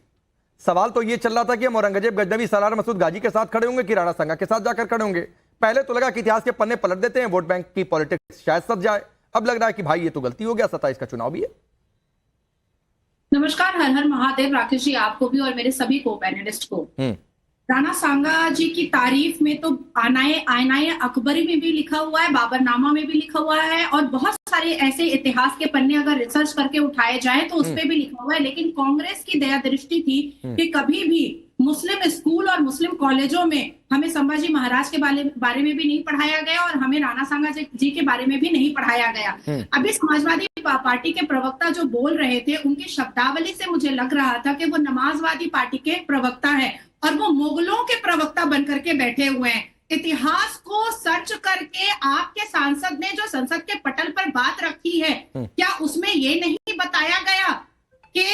सवाल तो यह चल रहा था कि हम औरंगजेब, गजनबी, सालार मसूद गाजी के साथ खड़े होंगे कि राणा सांगा के साथ जाकर खड़े होंगे। पहले तो लगा कि इतिहास के पन्ने पलट देते हैं, वोट बैंक की पॉलिटिक्स शायद सज जाए। अब लग रहा है कि भाई ये तो गलती हो गया, 27 का चुनाव भी है। नमस्कार, हर हर महादेव। राकेश जी, आपको भी और मेरे सभी को पैनलिस्ट को। राणा सांगा जी की तारीफ में तो आयनाए अकबरी में भी लिखा हुआ है, बाबरनामा में भी लिखा हुआ है, और बहुत सारे ऐसे इतिहास के पन्ने अगर रिसर्च करके उठाए जाए तो उस पे भी लिखा हुआ है। लेकिन कांग्रेस की दया दृष्टि थी कि कभी भी मुस्लिम स्कूल और मुस्लिम कॉलेजों में हमें संभाजी महाराज के बारे में भी नहीं पढ़ाया गया और हमें राणा सांगा जी के बारे में भी नहीं पढ़ाया गया। अभी समाजवादी पार्टी के प्रवक्ता जो बोल रहे थे, उनकी शब्दावली से मुझे लग रहा था कि वो नमाजवादी पार्टी के प्रवक्ता है और वो मुगलों के प्रवक्ता बनकर के बैठे हुए हैं। इतिहास को सर्च करके आपके सांसद ने जो संसद के पटल पर बात रखी है, क्या उसमें ये नहीं बताया गया कि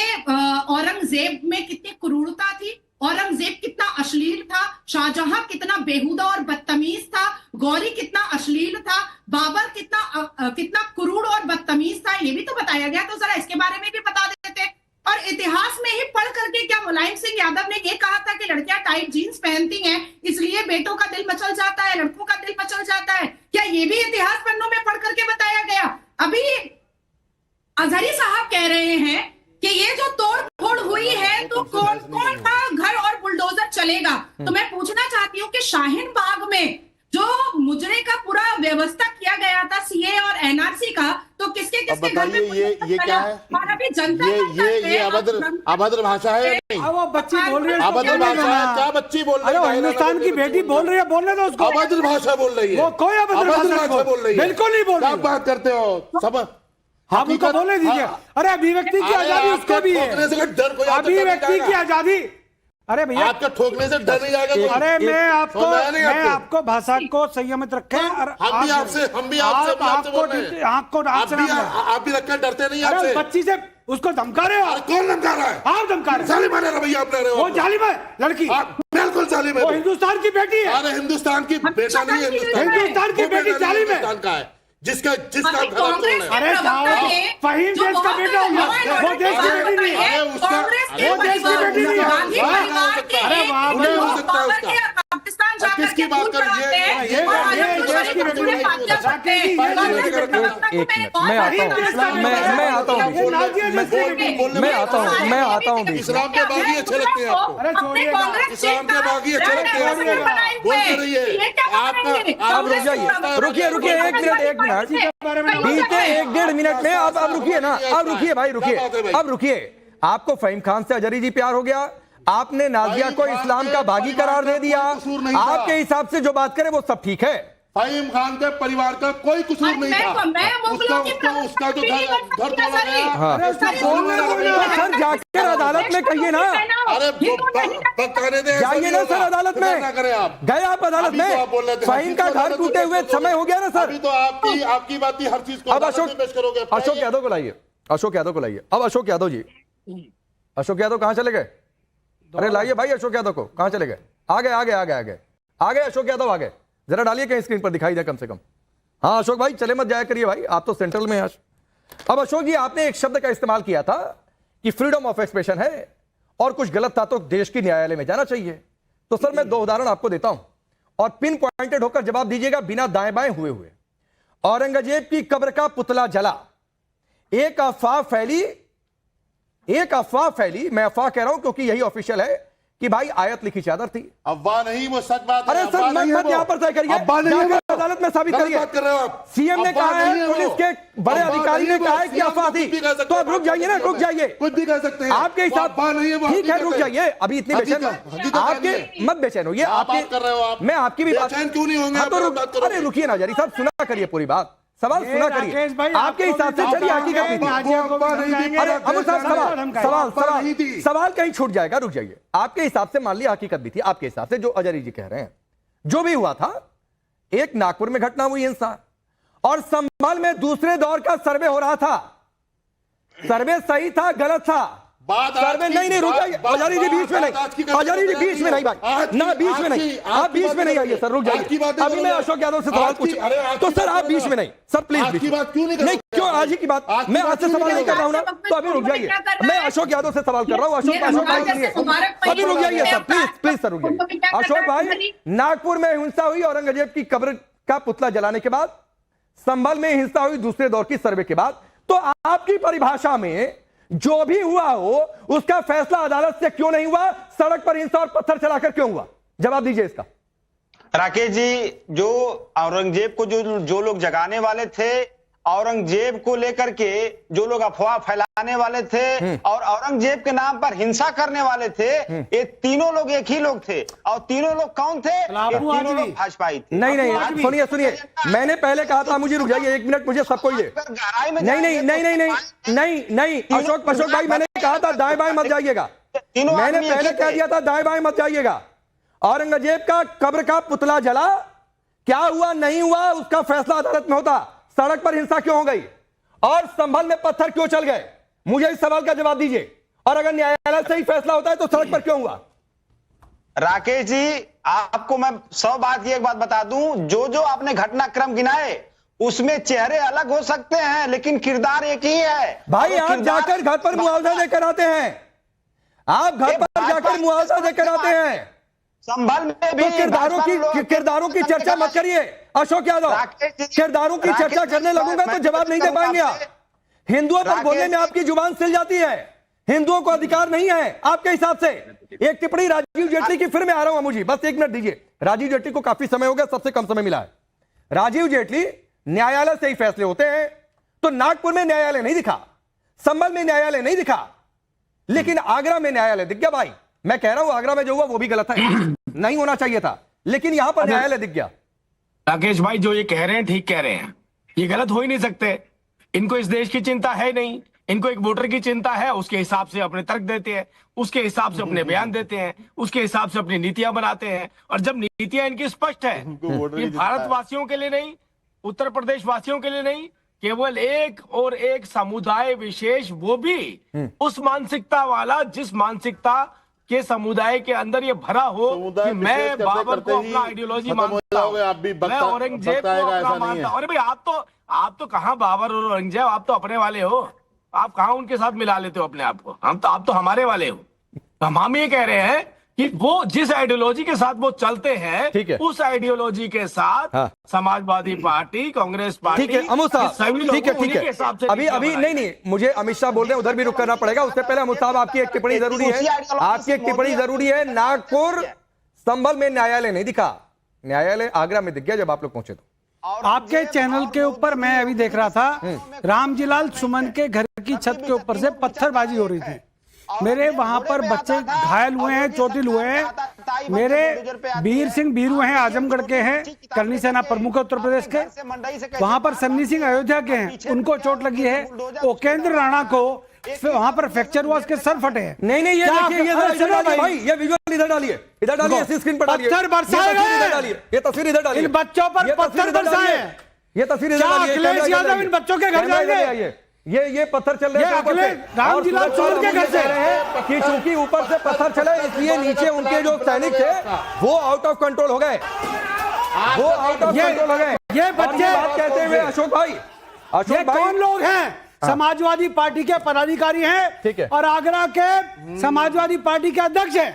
औरंगजेब में कितनी क्रूरता थी, औरंगजेब कितना अश्लील था, शाहजहां कितना बेहुदा और बदतमीज था, गौरी कितना अश्लील था, बाबर कितना क्रूर और बदतमीज था, ये भी तो बताया गया। तो जरा इसके बारे में भी बता देते। और इतिहास में ही पढ़ करके क्या मुलायम सिंह यादव ने ये कहा था कि लड़कियां टाइट जीन्स पहनती हैं इसलिए बेटों का दिल मचल जाता है, लड़कों का दिल मचल जाता है? क्या ये भी इतिहास पन्नों में पढ़ करके बताया गया? अभी अजहरी साहब कह रहे हैं कि ये जो तोड़ फोड़ हुई है तो कौन कौन सा घर और बुलडोजर चलेगा। तो मैं पूछना चाहती हूँ कि शाहीन बाग में जो मुजरे का पूरा व्यवस्था किया गया था सीए और एनआरसी का, तो किसके किसके घर में ये क्या है? और अभी जनता ये अभद्र भाषा है नहीं? वो बच्ची बोल रही है, अभद्र भाषा है क्या? बच्ची बोल रही है, हिंदुस्तान की बेटी बोल रही है, बोलने दो उसको। अभद्र भाषा बोल रही है, वो कोई अभद्र भाषा बोल रही है, बिल्कुल नहीं बोल रही। आप बात करते हो सब आप उनको बोलने दीजिए। अरे अभिव्यक्ति की आजादी उसको भी है, अभिव्यक्ति की आजादी। अरे भैया, आपका ठोकने से डर नहीं जाएगा। अरे मैं आपको भाषा को संयमित रखें। हम भी आपसे आप भी रखकर डरते नहीं आपसे। बच्ची से उसको धमका रहे हो? कौन धमका रहा है? आप धमका रहे हो। जालिम रवैया अपना रहे हो। वो जालिम है लड़की, बिल्कुल जालिम है। वो हिंदुस्तान की बेटी है। अरे हिंदुस्तान की बेटा नहीं है, हिंदुस्तान की बेटी जालिम है। का है जिसका अरे फहीम देश का बेटा होगा, वो देश की बेटी नहीं है, वो देश की बेटी नहीं है। पाकिस्तान वहां जाकर किसकी के बात खून कर रही है? पड़ाते ये हैं और देश आजमगढ़ की शरीफ रखी पूरे नहीं बातें होती। करते हैं। एक मिनट, मैं आता हूँ, मैं आता हूँ। इस्लाम के बागी अच्छे लगते हैं आपको? अरे छोड़िए, इस्लाम के बागी अच्छे लगते हैं आपको? बोलते रहिए। आप रुक जाइए, रुकिए एक मिनट, बीते 1-1.5 मिनट में आप रुकिए ना, अब रुकिए भाई, रुकिए, अब रुकिए। आपको फहीम खान से अजहरी जी प्यार हो गया, आपने नाजिया को इस्लाम का बागी करार दे दिया, आपके हिसाब से जो बात करें वो सब ठीक है। फहीम खान के परिवार का कोई कसूर नहीं था। उसका जो घर तोड़ा गया। सर जाकर अदालत में कहिए ना, अरे बताने दे, जाइए ना सर अदालत में, क्या करें आप? गए आप अदालत अभी तो आप बोल रहे में, थे, फहीम का घर टूटे हुए समय हो गया ना सर। अभी तो आपकी बात ही हर चीज को अब अदालत में पेश करोगे। अशोक यादव को लाइए, अशोक यादव को लाइए। अब अशोक यादव जी, अशोक यादव कहां चले गए? अरे लाइए भाई अशोक यादव को, कहां चले गए? आ गए अशोक यादव, आ गए, जरा डालिए कहीं स्क्रीन पर दिखाई दे कम से कम। हाँ अशोक भाई चले मत जाया करिए भाई, आप तो सेंट्रल में हैं आज। अब अशोक जी आपने एक शब्द का इस्तेमाल किया था कि फ्रीडम ऑफ एक्सप्रेशन है और कुछ गलत था तो देश की न्यायालय में जाना चाहिए। तो सर मैं 2 उदाहरण आपको देता हूं और पिन पॉइंटेड होकर जवाब दीजिएगा, बिना दाएं बाएं हुए। औरंगजेब की कब्र का पुतला जला, एक अफवाह फैली, मैं अफवाह कह रहा हूं क्योंकि यही ऑफिशियल है कि भाई आयत लिखी चादर थी। अब्बा नहीं, वो सच बात है। अरे सर मत यहां पर तय करिए, जाकर अदालत में साबित करिए। बात कर रहे हो आप? सीएम ने कहा है, पुलिस के बड़े अधिकारी ने कहा है कि अफवाह थी, तो अब रुक जाइए ना, रुक जाइए, कुछ भी कह सकते हैं आपके हिसाब। ठीक है रुक जाइए, अभी इतनी बेचैन आपके मत बेचैन होइए, बात कर रहे हो आप। मैं आपकी भी बात, बेचैन क्यों नहीं होंगे? हाँ, तो अरे रुकिए ना जरी साहब, सुना करिए पूरी बात, सवाल सुना करिए। राकेश भाई, आपके हिसाब से चलिए हकीकत नहीं थी। अरे अबू साहब सवाल कहीं छूट जाएगा, रुक जाइए। आपके हिसाब से मान लिया हकीकत भी थी, आपके हिसाब से जो अजहरी जी कह रहे हैं, जो भी हुआ था, एक नागपुर में घटना हुई हिंसा और संभल में दूसरे दौर का सर्वे हो रहा था। सर्वे सही था गलत था सर्वे नहीं रुक जाइए, अजहरी जी बीच में नहीं, अजहरी जी बीच में नहीं भाई, ना बीच में नहीं, आप बीच में नहीं आइए सर, रुक जाइए। अभी मैं अशोक यादव से सवाल पूछ, तो सर आप बीच में नहीं सर, प्लीज बीच नहीं, क्यों आज ही की बात, मैं आज से सवाल नहीं कर रहा हूं ना, तो अभी रुक जाइए। मैं अशोक यादव से सवाल कर रहा हूं, अशोक भाई के लिए अभी रुक जाइए सर, प्लीज सर रुक जाइए। अशोक भाई, नागपुर में हिंसा हुई औरंगजेब की कब्र का पुतला जलाने के बाद, संभल में हिंसा हुई दूसरे दौर की सर्वे के बाद, तो आपकी परिभाषा में जो भी हुआ हो उसका फैसला अदालत से क्यों नहीं हुआ? सड़क पर हिंसा और पत्थर चलाकर क्यों हुआ? जवाब दीजिए इसका। राकेश जी, जो औरंगजेब को जो लोग जगाने वाले थे, औरंगजेब को लेकर के जो लोग अफवाह फैलाने वाले थे और औरंगजेब के नाम पर हिंसा करने वाले थे, ये तीनों लोग एक ही लोग थे। और तीनों लोग कौन थे? ये तीनों लोग भाजपाई थे। नहीं सुनिए, मैंने पहले कहा था, मुझे रुक जाइए 1 मिनट, मुझे सबको ये नहीं अशोक भाई, मैंने कहा था दाएं बाएं मत जाइएगा, मैंने पहले कह दिया था दाएं बाएं मत जाइएगा। औरंगजेब का कब्र का पुतला जला, क्या हुआ नहीं हुआ उसका फैसला अदालत में होता। सड़क पर हिंसा क्यों हो गई और संभल में पत्थर क्यों चल गए? मुझे इस सवाल का जवाब दीजिए। और अगर न्यायालय से ही फैसला होता है तो सड़क पर क्यों हुआ? राकेश जी, आपको मैं 100 बात की एक बात बता दूं, जो आपने घटनाक्रम गिनाए उसमें चेहरे अलग हो सकते हैं लेकिन किरदार एक ही है। भाई आप जाकर घर पर मुआवजा देकर आते हैं, आप घर पर जाकर मुआवजा देकर आते हैं, संभल में भी तो किरदारों की चर्चा मत करिए अशोक यादव। किरदारों की चर्चा करने लगूंगा तो जवाब नहीं दे पाएंगे आप। हिंदुओं पर बोलने में आपकी जुबान सिल जाती है, हिंदुओं को अधिकार नहीं है आपके हिसाब से। एक टिप्पणी राजीव जेटली की, फिर मैं आ रहा हूं मुझे बस 1 मिनट दीजिए। राजीव जेटली को काफी समय हो गया, सबसे कम समय मिला है। राजीव जेटली, न्यायालय से ही फैसले होते हैं, तो नागपुर में न्यायालय नहीं दिखा, संभल में न्यायालय नहीं दिखा, लेकिन आगरा में न्यायालय दिख गया। भाई मैं कह रहा हूं आगरा में जो हुआ वो भी गलत है, नहीं होना चाहिए था, लेकिन यहां पर न्यायालय दिख गया। राकेश भाई जो ये कह रहे हैं ठीक कह रहे हैं, ये गलत हो ही नहीं सकते। इनको इस देश की चिंता है नहीं, इनको एक वोटर की चिंता है, उसके हिसाब से अपने तर्क देते हैं, उसके हिसाब से अपने बयान देते हैं, उसके हिसाब से अपनी नीतियां बनाते हैं। और जब नीतियां इनकी स्पष्ट है, ये भारतवासियों के लिए नहीं, उत्तर प्रदेश वासियों के लिए नहीं, केवल एक और एक समुदाय विशेष, वो भी उस मानसिकता वाला जिस मानसिकता के समुदाय के अंदर ये भरा हो कि मैं बाबर को अपना आइडियोलॉजी मानता हूं, मैं औरंगजेब को अपना मानता हूं। अरे भाई आप तो कहां बाबर और औरंगजेब, आप तो अपने वाले हो, आप कहां उनके साथ मिला लेते हो अपने आप को? आप तो हमारे वाले हो। हम ये कह रहे हैं कि वो जिस आइडियोलॉजी के साथ वो चलते हैं, ठीक है। उस आइडियोलॉजी के साथ हाँ। समाजवादी पार्टी, कांग्रेस पार्टी, ठीक है अमित साहब, सभी लोग ठीक है उन्हीं के हिसाब से अभी नहीं मुझे अमित शाह बोल रहे हैं, उधर भी रुक करना पड़ेगा। उससे पहले अमित साहब आपकी एक टिप्पणी जरूरी है, आपकी एक टिप्पणी जरूरी है। नागपुर संभल में न्यायालय नहीं दिखा, न्यायालय आगरा में दिख गया जब आप लोग पहुंचे तो। आपके चैनल के ऊपर मैं अभी देख रहा था, रामजीलाल सुमन के घर की छत के ऊपर से पत्थरबाजी हो रही थी। मेरे वहां पर बच्चे घायल हुए हैं, चोटिल हुए हैं। मेरे वीर सिंह बीरू हैं, आजमगढ़ के हैं, करनी सेना प्रमुख उत्तर प्रदेश के। वहां पर सन्नी सिंह अयोध्या के हैं, उनको चोट लगी है। उपेंद्र राणा को वहां पर फ्रैक्चर हुआ, उसके सर फटे हैं। नहीं ये देखिए, ये भाई ये विजुअल इधर डालिए, इधर डालिए, इसी स्क्रीन पर डालिए। पत्थर बरसाए गए, ये तस्वीर इधर डालिए। इन बच्चों पर पत्थर बरसाए हैं। ये तस्वीर इधर डालिए। अखिलेश यादव इन बच्चों के घर जाएंगे? ये पत्थर चल रहे हैं रामजीलाल सुमन के घर से कि चूंकि ऊपर से पत्थर चले इसलिए नीचे उनके जो सैनिक थे वो आउट ऑफ कंट्रोल हो गए, वो आउट ऑफ कंट्रोल हो गए। ये बच्चे बात कहते हुए अशोक भाई, ये कौन लोग हैं? समाजवादी पार्टी के पदाधिकारी हैं, ठीक है, और आगरा के समाजवादी पार्टी के अध्यक्ष हैं।